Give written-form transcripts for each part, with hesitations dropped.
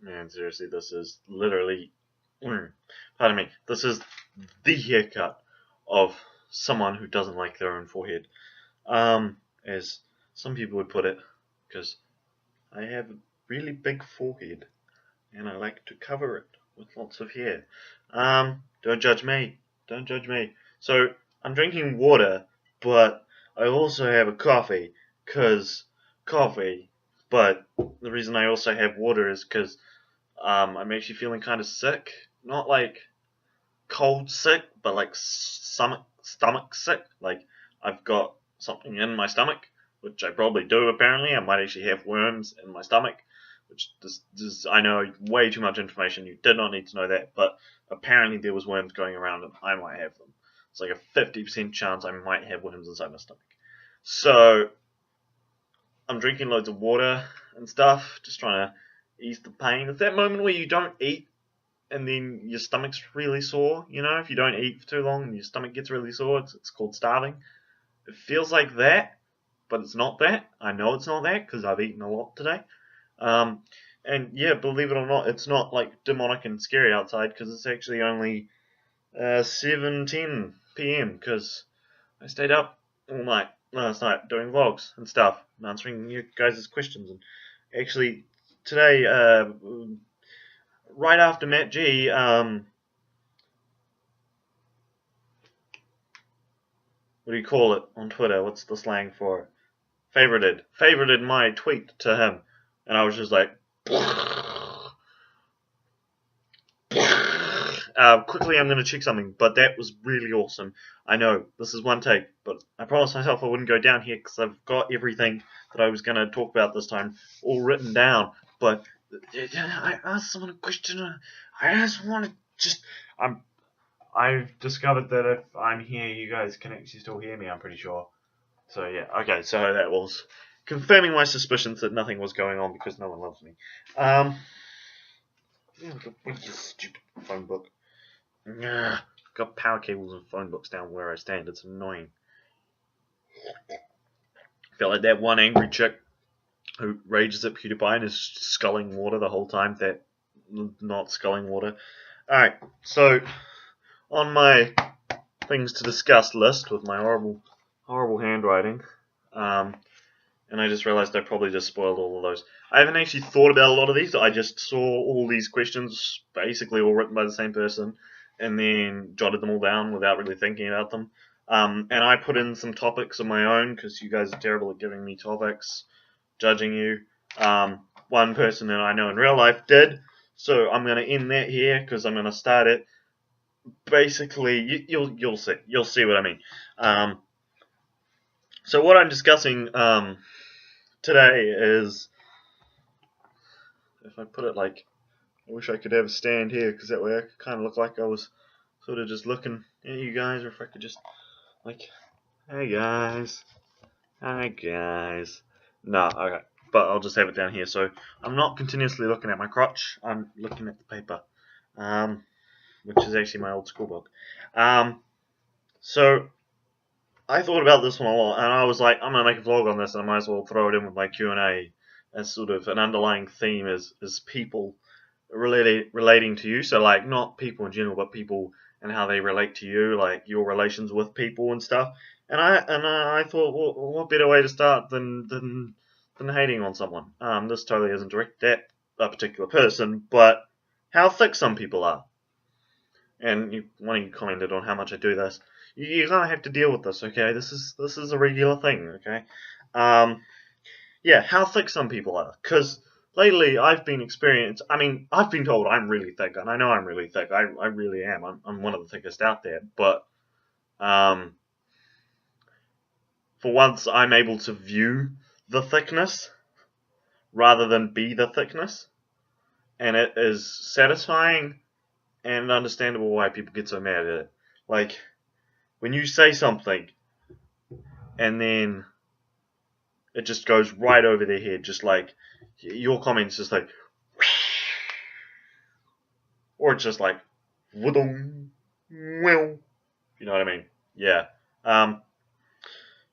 Man, seriously, this is literally, pardon me, this is the haircut of someone who doesn't like their own forehead. As some people would put it, because I have a really big forehead and I like to cover it with lots of hair. Don't judge me. Don't judge me. So, I'm drinking water, but I also have a coffee, because coffee. But the reason I also have water is because I'm actually feeling kind of sick. Not like cold sick, but like stomach sick. Like I've got something in my stomach, which I probably do apparently. I might actually have worms in my stomach, which this I know way too much information. You did not need to know that, but apparently there was worms going around and I might have them. It's like a 50% chance I might have worms inside my stomach. So I'm drinking loads of water and stuff, just trying to ease the pain. It's that moment where you don't eat and then your stomach's really sore. You know, if you don't eat for too long and your stomach gets really sore, it's called starving. It feels like that, but it's not that. I know it's not that because I've eaten a lot today. Um, and yeah, believe it or not, it's not like demonic and scary outside because it's actually only 7:10 p.m. because I stayed up all night last night doing vlogs and stuff and answering you guys' questions. And actually, today, right after Matt G, what do you call it on Twitter? What's the slang for it? Favorited my tweet to him, and I was just like, quickly I'm going to check something, but that was really awesome. I know, this is one take, but I promised myself I wouldn't go down here because I've got everything that I was going to talk about this time all written down, but I asked someone a question, I just want to just, I've discovered that if I'm here, you guys can actually still hear me, I'm pretty sure. So yeah, okay, so that was confirming my suspicions that nothing was going on because no one loves me. Yeah, the stupid phone book. Got power cables and phone books down where I stand. It's annoying. I feel like that one angry chick who rages at PewDiePie and is sculling water the whole time. That not sculling water. Alright, so on my things to discuss list with my horrible handwriting, and I just realized I probably just spoiled all of those. I haven't actually thought about a lot of these. I just saw all these questions basically all written by the same person and then jotted them all down without really thinking about them. And I put in some topics of my own because you guys are terrible at giving me topics, judging you. One person that I know in real life did, so I'm going to end that here because I'm going to start it. Basically, you'll see what I mean. So what I'm discussing today is, if I put it like, I wish I could have a stand here because that way I could kind of look like I was sort of just looking at you guys, or if I could just like, hey guys, hi guys. No, okay, but I'll just have it down here. So I'm not continuously looking at my crotch. I'm looking at the paper, which is actually my old school book. So I thought about this one a lot, and I was like, I'm gonna make a vlog on this, and I might as well throw it in with my Q&A as sort of an underlying theme is people relating to you. So like not people in general, but people and how they relate to you, like your relations with people and stuff. And I thought, well, what better way to start than hating on someone? This totally isn't directed at a particular person, but how thick some people are. And one of you commented on how much I do this. You're gonna have to deal with this, okay? This is a regular thing, okay? Yeah, how thick some people are, because lately I've been I've been told I'm really thick, and I know I'm really thick. I really am. I'm one of the thickest out there. But for once, I'm able to view the thickness rather than be the thickness, and it is satisfying and understandable why people get so mad at it. Like when you say something, and then it just goes right over their head, just like your comments, just like. Or it's just like, well, you know what I mean? Yeah.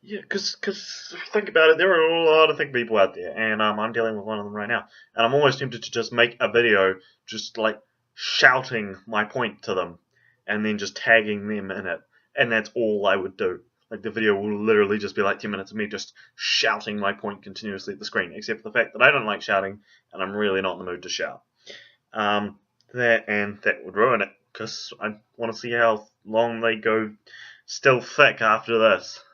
Yeah, because if you think about it, there are a lot of thick people out there, and I'm dealing with one of them right now, and I'm almost tempted to just make a video just like shouting my point to them, and then just tagging them in it, and that's all I would do. Like the video will literally just be like 10 minutes of me just shouting my point continuously at the screen, except for the fact that I don't like shouting, and I'm really not in the mood to shout. That would ruin it, because I want to see how long they go still thick after this.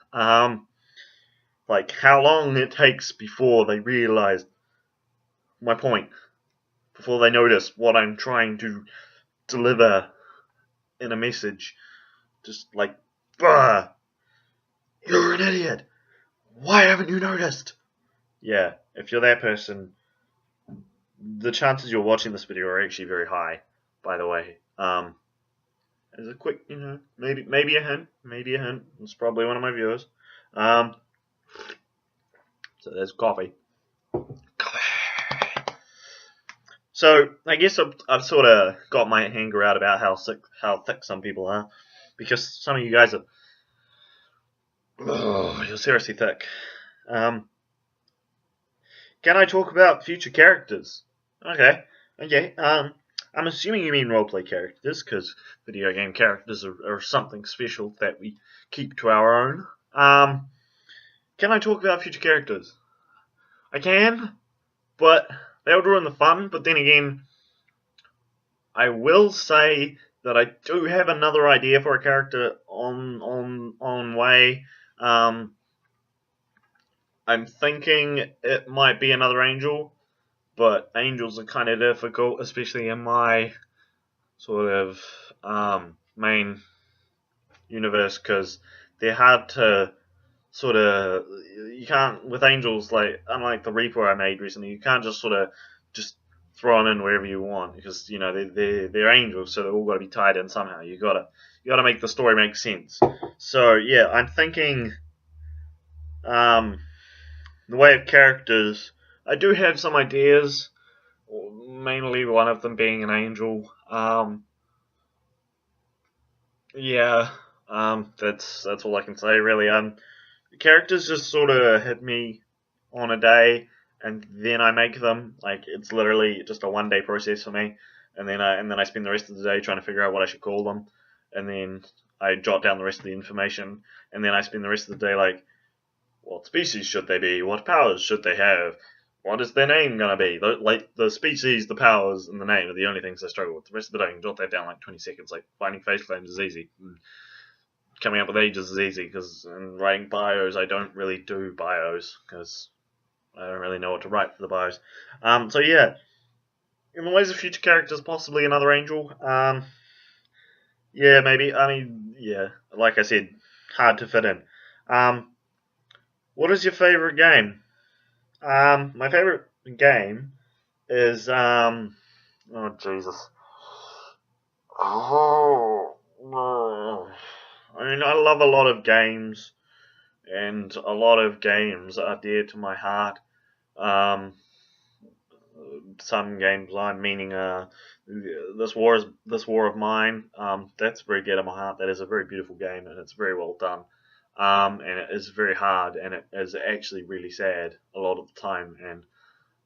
Like how long it takes before they realize my point, before they notice what I'm trying to deliver in a message. Just like, bruh, you're an idiot. Why haven't you noticed? Yeah, if you're that person, the chances you're watching this video are actually very high, by the way. As a quick, maybe a hint, It's probably one of my viewers. So there's coffee. So I guess I've sort of got my anger out about how thick some people are, because some of you guys are, you're seriously thick. Can I talk about future characters? Okay. I'm assuming you mean roleplay characters, because video game characters are something special that we keep to our own. Can I talk about future characters? I can, but that would ruin the fun. But then again, I will say that I do have another idea for a character on way. I'm thinking it might be another angel, but angels are kind of difficult, especially in my sort of main universe, because they're hard to sort of, you can't, with angels, like unlike the Reaper I made recently, you can't just sort of just throw them in wherever you want, because they're angels, so they're all got to be tied in somehow. You gotta make the story make sense. So yeah, I'm thinking the way of characters, I do have some ideas, mainly one of them being an angel. Yeah, that's all I can say really. The characters just sort of hit me on a day, and then I make them. Like it's literally just a 1 day process for me, and then I spend the rest of the day trying to figure out what I should call them, and then I jot down the rest of the information, and then I spend the rest of the day like, what species should they be? What powers should they have? What is their name gonna be? The species, the powers, and the name are the only things I struggle with. The rest of the day I can jot that down like 20 seconds. Like finding face claims is easy. Coming up with ages is easy, because in writing bios I don't really do bios, because I don't really know what to write for the bios. So yeah, in the ways of future characters, possibly another angel. Yeah, maybe. I mean, yeah, like I said, hard to fit in. What is your favorite game? My favorite game is oh Jesus. Oh, I mean, I love a lot of games, and a lot of games are dear to my heart. Um, some games I'm meaning this war of mine. That's very dear to my heart. That is a very beautiful game, and it's very well done. And it is very hard, and it is actually really sad a lot of the time. And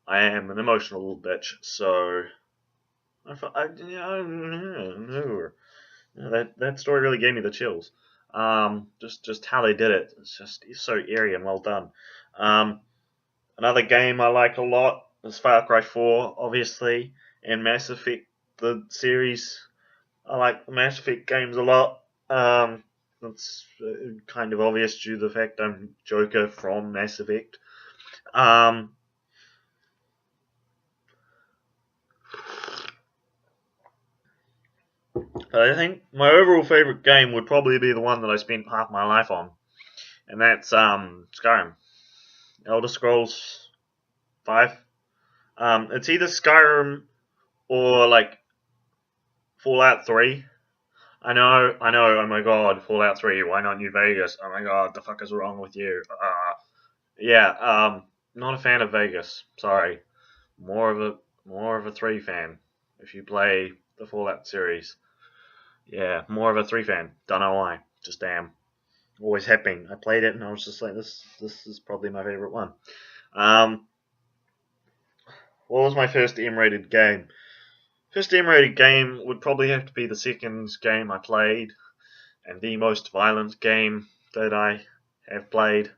I am an emotional little bitch, so that story really gave me the chills. Just how they did it. It's so eerie and well done. Another game I like a lot is Far Cry 4, obviously, and Mass Effect, the series. I like the Mass Effect games a lot. It's kind of obvious due to the fact I'm Joker from Mass Effect. But I think my overall favorite game would probably be the one that I spent half my life on, and that's Skyrim, Elder Scrolls 5. It's either Skyrim or like Fallout 3. I know. Oh my God, Fallout 3. Why not New Vegas? Oh my God, the fuck is wrong with you? Yeah. Not a fan of Vegas. Sorry. More of a 3 fan. If you play the Fallout series, yeah, more of a 3 fan. Don't know why. Just damn. Always have been. I played it and I was just like, this is probably my favorite one. Um, what was my first M-rated game? First M-rated game would probably have to be the second game I played, and the most violent game that I have played.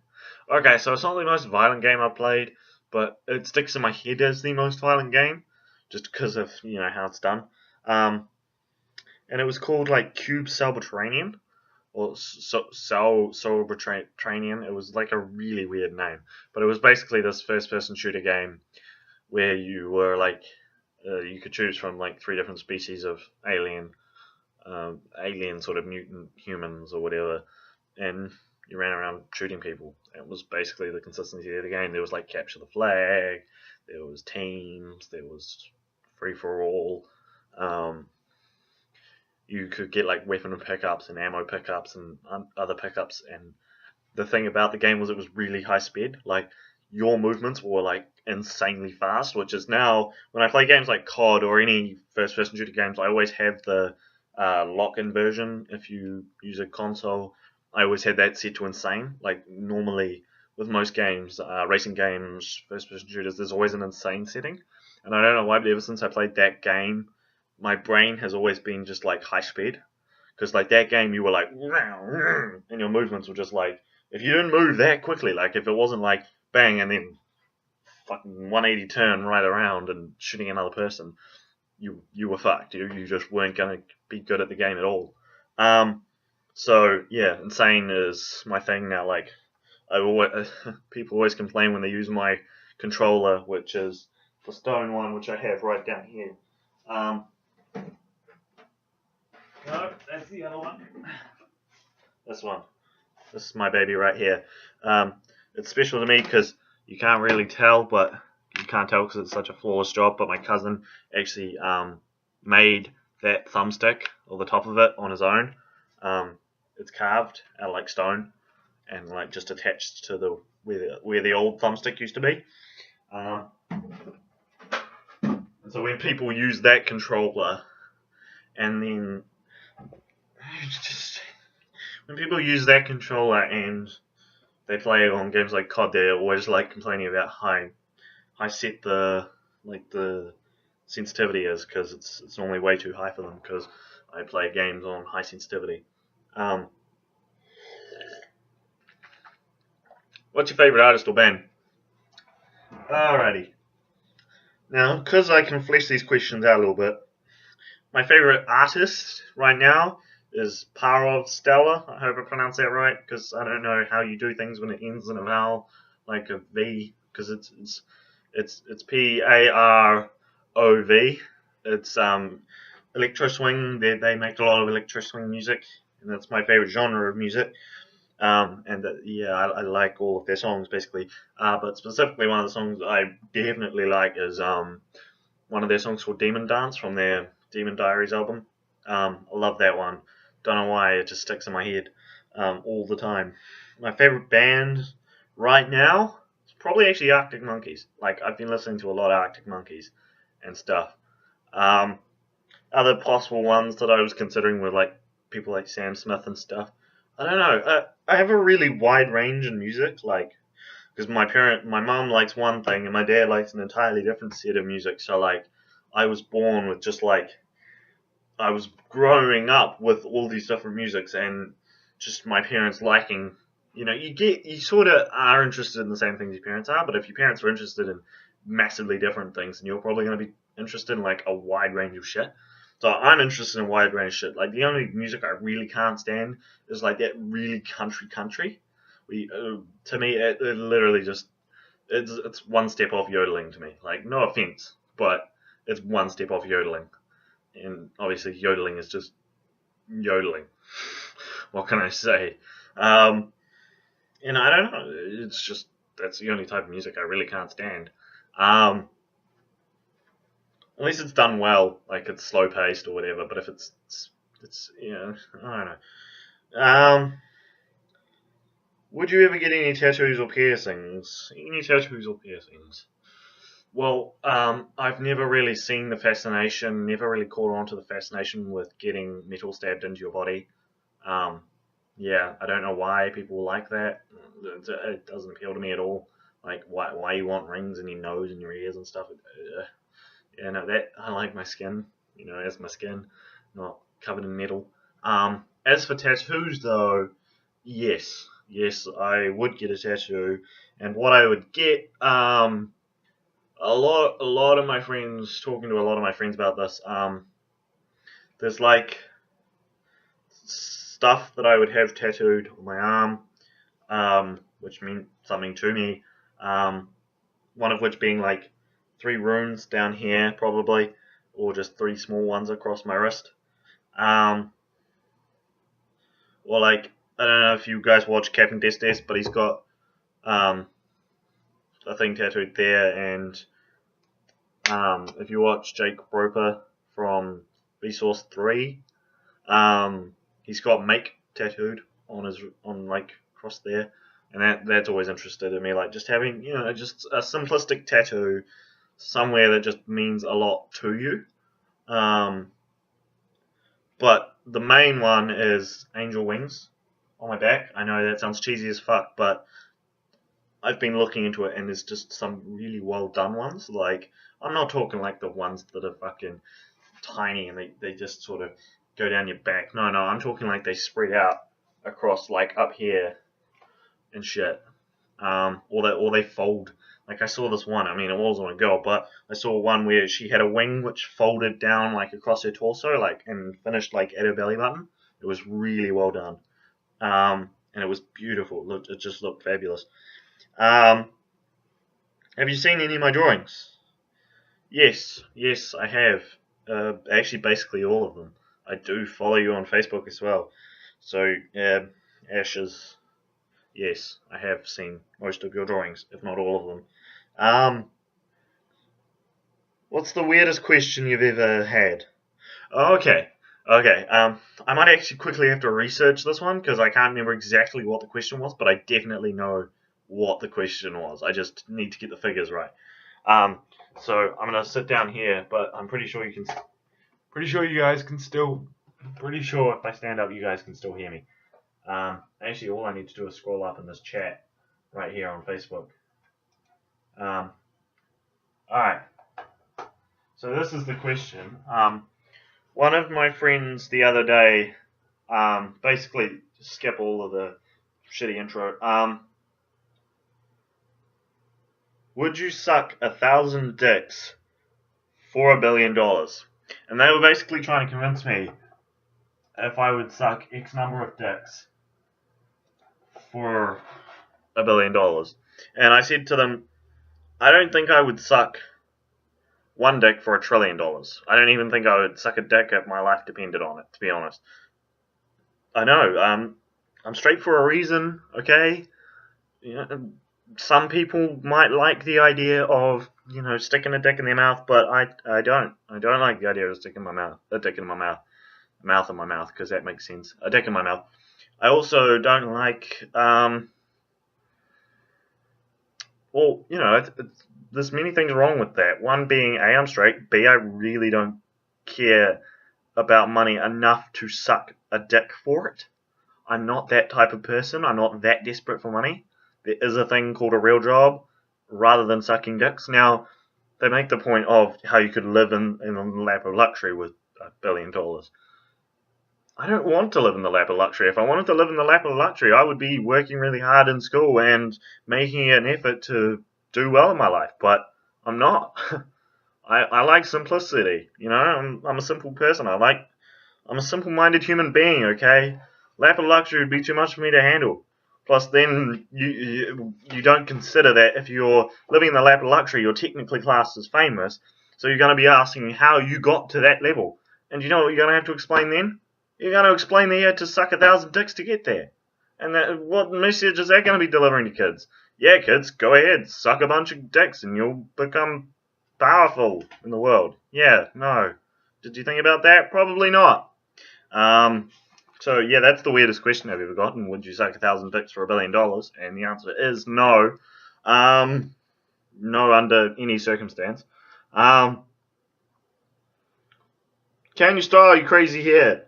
Okay, so it's not the most violent game I've played, but it sticks in my head as the most violent game, just because of how it's done. Um, and it was called like Cube Sauerbraten, or Sauerbraten. It was like a really weird name, but it was basically this first-person shooter game where you were like you could choose from like 3 different species of alien sort of mutant humans or whatever, and you ran around shooting people. It was basically the consistency of the game. There was like capture the flag, there was teams, there was free for all. Um, you could get like weapon pickups and ammo pickups and other pickups. And the thing about the game was it was really high speed. Like your movements were like insanely fast, which is now when I play games like COD or any first-person shooter games, I always have the lock-in version. If you use a console, I always had that set to insane. Like normally with most games, racing games, first-person shooters, there's always an insane setting, and I don't know why, but ever since I played that game, my brain has always been just like high speed. Because like that game, you were like, and your movements were just like, if you didn't move that quickly, like if it wasn't like bang and then fucking 180 turn right around and shooting another person, you were fucked. You just weren't gonna be good at the game at all. Um, so yeah, insane is my thing now. Like I always, people always complain when they use my controller, which is the stone one, which I have right down here. Um, no, that's the other one. This one. This is my baby right here. It's special to me because you can't really tell, but you can't tell because it's such a flawless job. But my cousin actually made that thumbstick, or the top of it, on his own. It's carved out of like stone and like just attached to the where the old thumbstick used to be. And so when people use that controller, and then just when people use that controller and they play it on games like COD, they're always like complaining about how set the sensitivity is, because it's normally way too high for them because I play games on high sensitivity. What's your favorite artist or band? Alrighty. Now, because I can flesh these questions out a little bit, my favorite artist right now is Parov Stella. I hope I pronounced that right, because I don't know how you do things when it ends in a vowel, like a V, because it's Parov. It's electro swing. They make a lot of electro swing music, and that's my favorite genre of music. Yeah, I like all of their songs basically. But specifically, one of the songs I definitely like is one of their songs called Demon Dance from their Demon Diaries album. I love that one. Don't know why, it just sticks in my head all the time. My favorite band right now is probably actually Arctic Monkeys. Like, I've been listening to a lot of Arctic Monkeys and stuff. Other possible ones that I was considering were like people like Sam Smith and stuff. I don't know. I have a really wide range in music, like, because my mom likes one thing and my dad likes an entirely different set of music. So like, I was born with just like, I was growing up with all these different musics and just my parents liking. You sort of are interested in the same things your parents are, but if your parents are interested in massively different things, then you're probably going to be interested in like a wide range of shit. So I'm interested in a wide range of shit. Like the only music I really can't stand is like that really country. To me, it literally just it's one step off yodeling to me. Like no offense, but it's one step off yodeling, and obviously yodeling is just yodeling. What can I say? And I don't know. It's just that's the only type of music I really can't stand. At least it's done well, like it's slow paced or whatever. But if it's I don't know. Would you ever get any tattoos or piercings? Any tattoos or piercings? Well, I've never really seen the fascination, never really caught on to the fascination with getting metal stabbed into your body. Um, yeah, I don't know why people like that. It doesn't appeal to me at all. Like, why you want rings in your nose and your ears and stuff? Yeah, no, that I like my skin. As my skin, not covered in metal. As for tattoos, though, yes, I would get a tattoo, and what I would get, a lot of my friends, talking to a lot of my friends about this, there's like stuff that I would have tattooed on my arm, which mean something to me. One of which being like 3 runes down here, probably, or just 3 small ones across my wrist. Or like, I don't know if you guys watch Captain Destes, but he's got a thing tattooed there, and if you watch Jake Roper from Resource 3, he's got make tattooed on like across there, and that's always interested in me, like just having just a simplistic tattoo somewhere that just means a lot to you. But the main one is angel wings on my back. I know that sounds cheesy as fuck, but I've been looking into it, and there's just some really well done ones. Like, I'm not talking like the ones that are fucking tiny and they just sort of go down your back. No, I'm talking like they spread out across, like up here and shit. Or they fold. Like, I saw this one. I mean, it wasn't on a girl, but I saw one where she had a wing which folded down like across her torso, like, and finished like at her belly button. It was really well done, and it was beautiful. It just looked fabulous. Have you seen any of my drawings? Yes, I have. Actually, basically all of them. I do follow you on Facebook as well. So, Ashes, yes, I have seen most of your drawings, if not all of them. What's the weirdest question you've ever had? Okay. I might actually quickly have to research this one because I can't remember exactly what the question was, but I definitely know what the question was. I just need to get the figures right. So I'm gonna sit down here, but I'm pretty sure you guys can still. Pretty sure if I stand up, you guys can still hear me. Actually, all I need to do is scroll up in this chat right here on Facebook. All right. So this is the question. One of my friends the other day, basically skip all of the shitty intro. Would you suck 1,000 dicks for $1 billion? And they were basically trying to convince me if I would suck X number of dicks for $1 billion. And I said to them, I don't think I would suck one dick for $1 trillion. I don't even think I would suck a dick if my life depended on it, to be honest. I know, I'm straight for a reason, okay? Some people might like the idea of, sticking a dick in their mouth, but I don't. I don't like the idea of sticking a dick in my mouth. A mouth in my mouth, because that makes sense. A dick in my mouth. I also don't like, there's many things wrong with that. One being, A, I'm straight. B, I really don't care about money enough to suck a dick for it. I'm not that type of person. I'm not that desperate for money. There is a thing called a real job rather than sucking dicks. Now, they make the point of how you could live in the lap of luxury with $1 billion. I don't want to live in the lap of luxury. If I wanted to live in the lap of luxury, I would be working really hard in school and making an effort to do well in my life. But I'm not. I like simplicity. I'm a simple person. I'm a simple-minded human being. Okay, lap of luxury would be too much for me to handle. Plus, then you don't consider that if you're living in the lap of luxury, you're technically classed as famous. So you're going to be asking how you got to that level. And you know what you're going to have to explain then? You're going to explain that you had to suck 1,000 dicks to get there. And what message is that going to be delivering to kids? Yeah, kids, go ahead, suck a bunch of dicks and you'll become powerful in the world. Yeah, no. Did you think about that? Probably not. So yeah, that's the weirdest question I've ever gotten. Would you suck 1,000 dicks for $1 billion? And the answer is no. No under any circumstance. Can you style your crazy hair?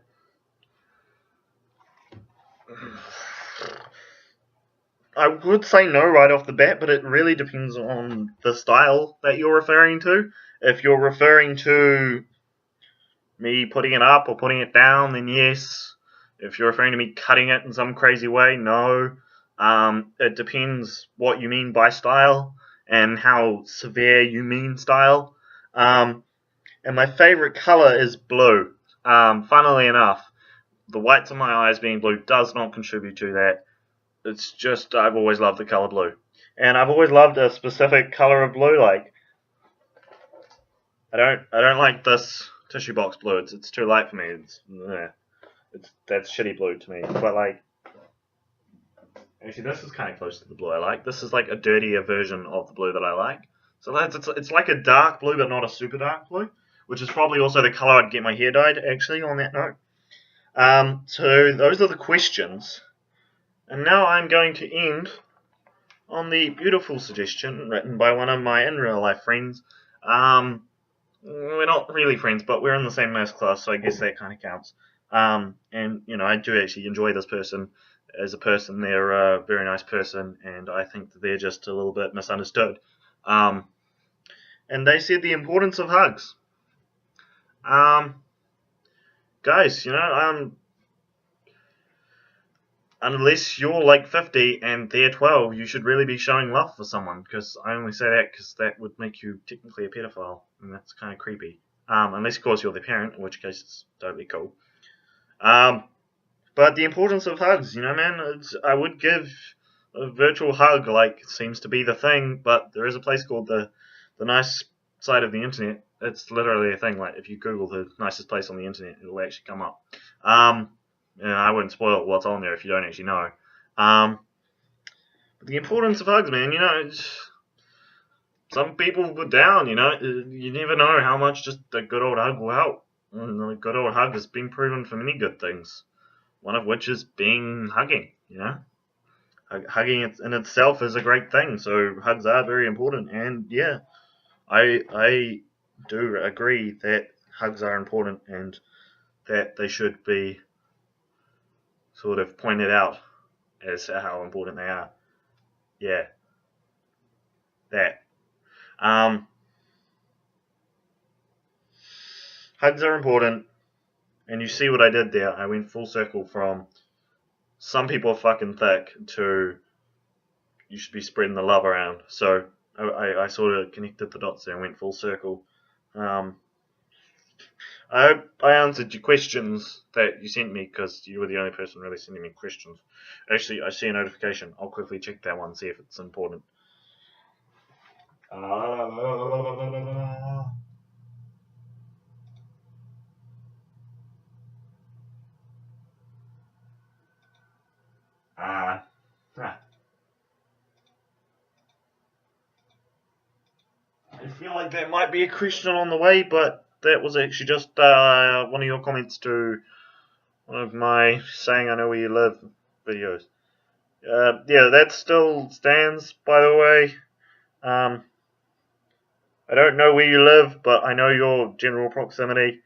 I would say no right off the bat, but it really depends on the style that you're referring to. If you're referring to me putting it up or putting it down, then yes. If you're referring to me cutting it in some crazy way, no. It depends what you mean by style and how severe you mean style. And my favorite color is blue. Funnily enough, the whites of my eyes being blue does not contribute to that. It's just I've always loved the color blue, and I've always loved a specific color of blue. Like I don't like this tissue box blue. It's too light for me. That's shitty blue to me. But like actually, this is kind of close to the blue I like. This is like a dirtier version of the blue that I like. So it's like a dark blue, but not a super dark blue, which is probably also the color I'd get my hair dyed. Actually, on that note. So those are the questions. And now I'm going to end on the beautiful suggestion written by one of my in real life friends. We're not really friends, but we're in the same maths class, so I guess that kind of counts. And I do actually enjoy this person as a person. They're a very nice person, and I think that they're just a little bit misunderstood. And they said the importance of hugs. Guys, unless you're like 50 and they're 12, you should really be showing love for someone, because I only say that because that would make you technically a pedophile, and that's kind of creepy. Unless, of course, you're their parent, in which case it's totally cool. But the importance of hugs, man, I would give a virtual hug, like, seems to be the thing, but there is a place called the nice side of the internet. It's literally a thing. Like, if you Google the nicest place on the internet, it'll actually come up. I wouldn't spoil what's on there if you don't actually know. But the importance of hugs, man, some people were down, you never know how much just a good old hug will help. And a good old hug has been proven for many good things. One of which is hugging, Hugging in itself is a great thing, so hugs are very important, and yeah, I do agree that hugs are important and that they should be sort of pointed out as how important they are. Yeah, that. Hugs are important, and you see what I did there. I went full circle from some people are fucking thick to you should be spreading the love around. So I sort of connected the dots there and went full circle. I hope I answered your questions that you sent me, because you were the only person really sending me questions. Actually, I see a notification. I'll quickly check that one, see if it's important. I feel like that might be a question on the way, but that was actually just one of your comments to one of my saying I know where you live videos. Yeah, that still stands, by the way. I don't know where you live, but I know your general proximity,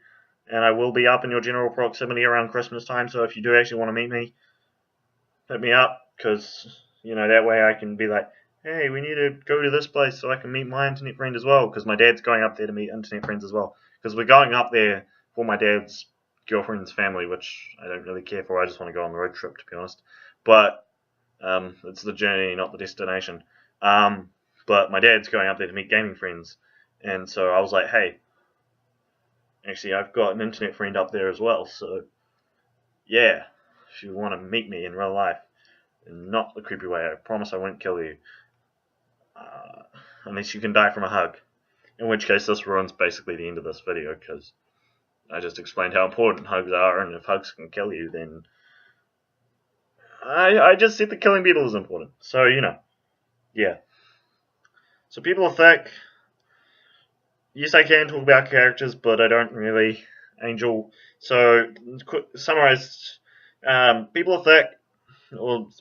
and I will be up in your general proximity around Christmas time, so if you do actually want to meet me, hit me up, because, that way I can be like, hey, we need to go to this place so I can meet my internet friend as well, because my dad's going up there to meet internet friends as well, because we're going up there for my dad's girlfriend's family, which I don't really care for. I just want to go on the road trip, to be honest, but it's the journey, not the destination. But my dad's going up there to meet gaming friends, and so I was like, hey, actually I've got an internet friend up there as well, so yeah, if you want to meet me in real life, in not the creepy way, I promise I won't kill you, unless you can die from a hug, in which case this ruins basically the end of this video, because I just explained how important hugs are, and if hugs can kill you, then I just said that killing people is important, so yeah. So people are thick. Yes, I can talk about characters, but I don't really. Angel. So, summarize. People are thick. Well,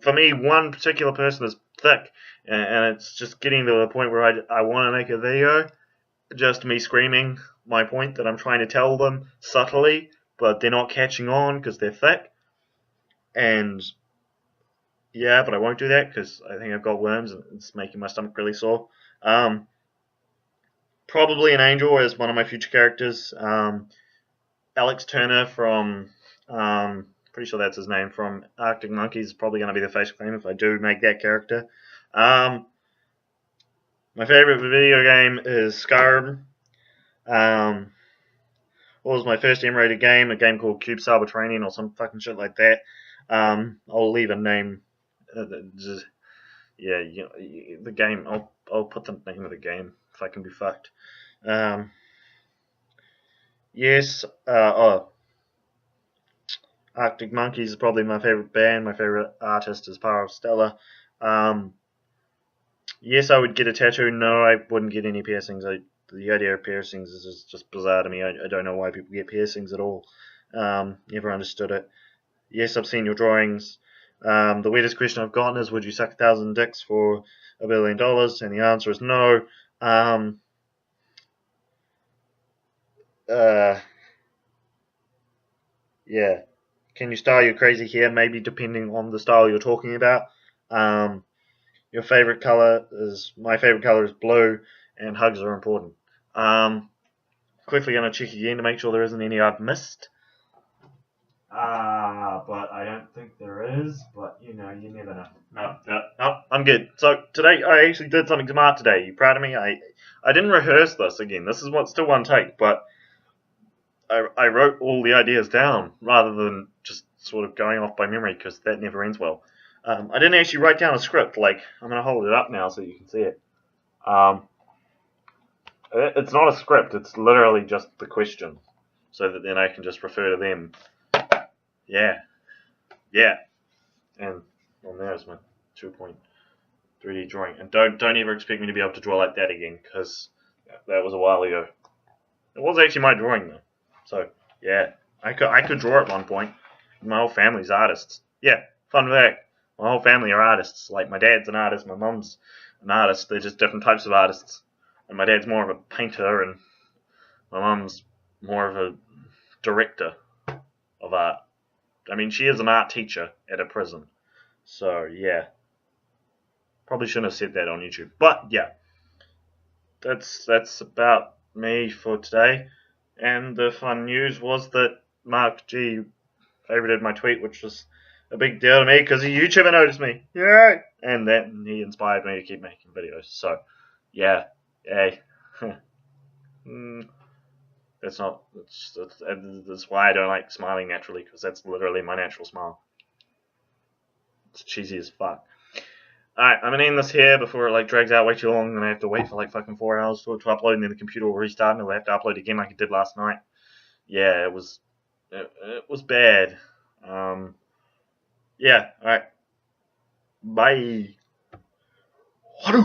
for me, one particular person is thick, and it's just getting to the point where I want to make a video, just me screaming my point that I'm trying to tell them subtly, but they're not catching on because they're thick. And Yeah, but I won't do that because I think I've got worms and it's making my stomach really sore. Um, Probably an angel as one of my future characters. Alex Turner from, pretty sure that's his name, from Arctic Monkeys is probably going to be the facial claim if I do make that character. Um, my favorite video game is Skyrim. Um, what was my first M-rated game? A game called Cube Sauerbraten or some fucking shit like that. I'll leave a name. Just, yeah, the game. I'll put the name of the game if I can be fucked. Um, yes. Arctic Monkeys is probably my favorite band. My favorite artist is Power of Stella. Um, yes, I would get a tattoo. No, I wouldn't get any piercings. The idea of piercings is just bizarre to me. I don't know why people get piercings at all. Never understood it. Yes, I've seen your drawings. The weirdest question I've gotten is, would you suck 1,000 dicks for $1 billion? And the answer is no. Uh, yeah. Can you style your crazy hair? Maybe depending on the style you're talking about. Your favorite color is, my favorite color is blue, and hugs are important. Quickly gonna check again to make sure there isn't any I've missed. But I don't think there is. But you never know. No, I'm good. So today I actually did something smart today. You proud of me? I didn't rehearse this again. This is what's still one take, but I wrote all the ideas down rather than just sort of going off by memory because that never ends well. I didn't actually write down a script. Like, I'm gonna hold it up now so you can see it. It's not a script. It's literally just the questions, so that then I can just refer to them. Yeah. And there's my 2.3D drawing. And don't ever expect me to be able to draw like that again, because that was a while ago. It was actually my drawing though. So yeah, I could draw at one point. My whole family's artists. Yeah, fun fact. My whole family are artists. Like, my dad's an artist, my mum's an artist. They're just different types of artists. And my dad's more of a painter, and my mum's more of a director of art. I mean, she is an art teacher at a prison. So yeah, probably shouldn't have said that on YouTube. But yeah, that's about me for today. And the fun news was that Mark G favorited my tweet, which was a big deal to me because a YouTuber noticed me. Yay! And then he inspired me to keep making videos. So yeah, yay. That's why I don't like smiling naturally, because that's literally my natural smile. It's cheesy as fuck. Alright, I'm gonna end this here before it drags out way too long, and I have to wait for fucking 4 hours to upload, and then the computer will restart, and I'll have to upload again like it did last night. Yeah, it was bad. Yeah, alright. Bye.